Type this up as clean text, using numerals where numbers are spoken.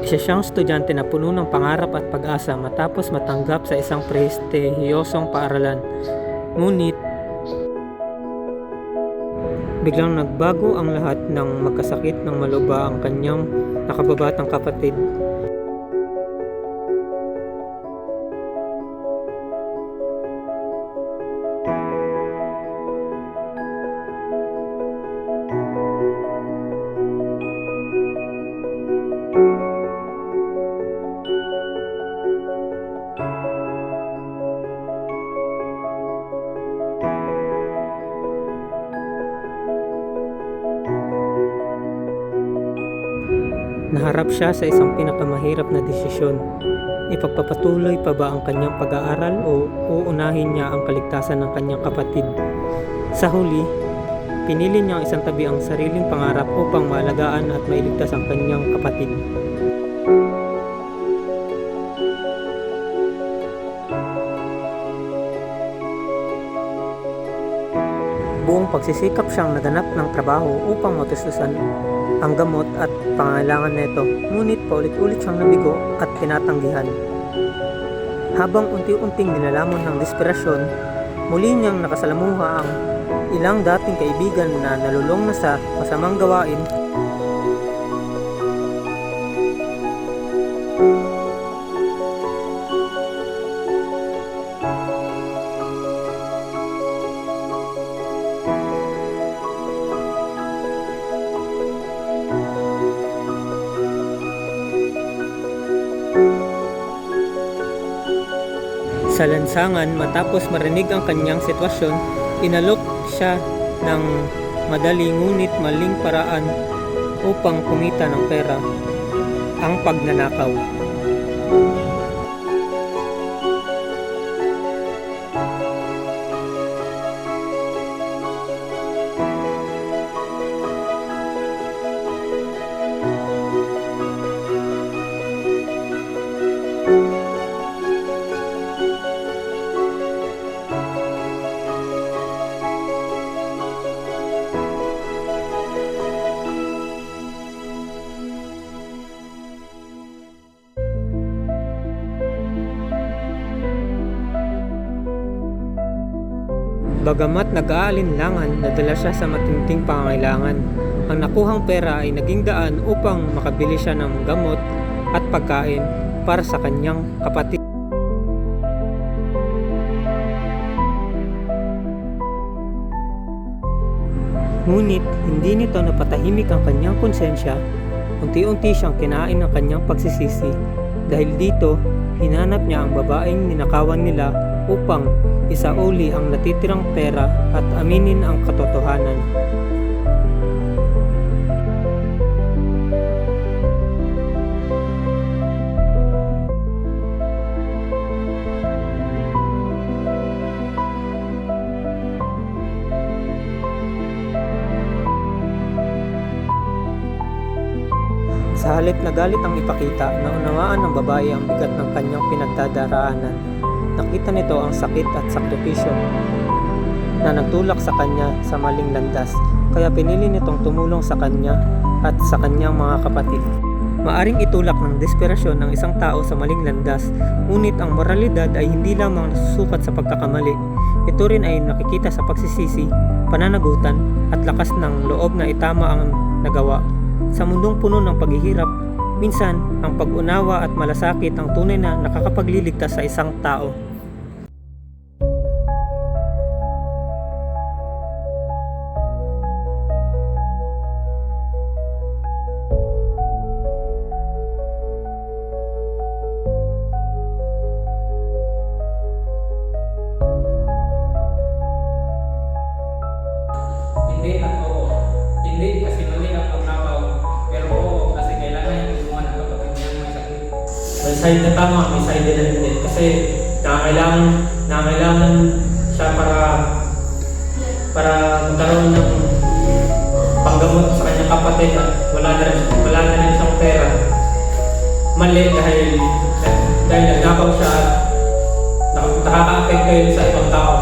Isa siyang estudyante na puno ng pangarap at pag-asa matapos matanggap sa isang prestihiyosong paaralan. Ngunit, biglang nagbago ang lahat nang magkasakit ng maluba ang kanyang nakababatang kapatid. Naharap siya sa isang pinakamahirap na desisyon. Ipagpapatuloy pa ba ang kanyang pag-aaral o uunahin niya ang kaligtasan ng kanyang kapatid? Sa huli, pinili niyang isang tabi ang sariling pangarap upang maalagaan at mailigtas ang kanyang kapatid. Buong pagsisikap siyang naganap ng trabaho upang matustusan ang gamot at pangangailangan nito, ngunit paulit-ulit siyang nabigo at tinatanggihan. Habang unti-unting nilalamon ng desperasyon, muli niyang nakasalamuha ang ilang dating kaibigan na nalulong na sa masamang gawain. Sa lansangan, matapos marinig ang kanyang sitwasyon, inalok siya ng madali ngunit maling paraan upang kumita ng pera, ang pagnanakaw. Bagamat nag-aalinlangan, nadala siya sa matinding pangangailangan. Ang nakuhang pera ay naging daan upang makabili siya ng gamot at pagkain para sa kanyang kapatid. Ngunit hindi nito napatahimik ang kanyang konsensya. Unti-unti siyang kinain ng kanyang pagsisisi. Dahil dito, hinanap niya ang babaeng ninakawan nila upang isauli ang natitirang pera at aminin ang katotohanan. Sa halip na galit ang ipakita, naunawaan ng babae ang bigat ng kanyang pinagdadaraanan. Nakita nito ang sakit at sakripisyo na nagtulak sa kanya sa maling landas, kaya pinili nitong tumulong sa kanya at sa kanyang mga kapatid. Maaring itulak ng desperasyon ng isang tao sa maling landas, ngunit ang moralidad ay hindi lamang nasusukat sa pagkakamali. Ito rin ay nakikita sa pagsisisi, pananagutan at lakas ng loob na itama ang nagawa. Sa mundong puno ng paghihirap, minsan ang pag-unawa at malasakit ang tunay na nakakapagliligtas sa isang tao. Hindi at oo. Hindi kasi mali ang pagnakaw. Pero oo, kasi kailangan yung tulungan ang kapatid niya may sakit. May side na tama, may side na hindi. Kasi nakakailangan siya para magkaroon ng panggamot sa kanyang kapatid at wala na rin siyang pera. Mali dahil nagnakaw siya at nakaka-affect kayo sa ibang tao.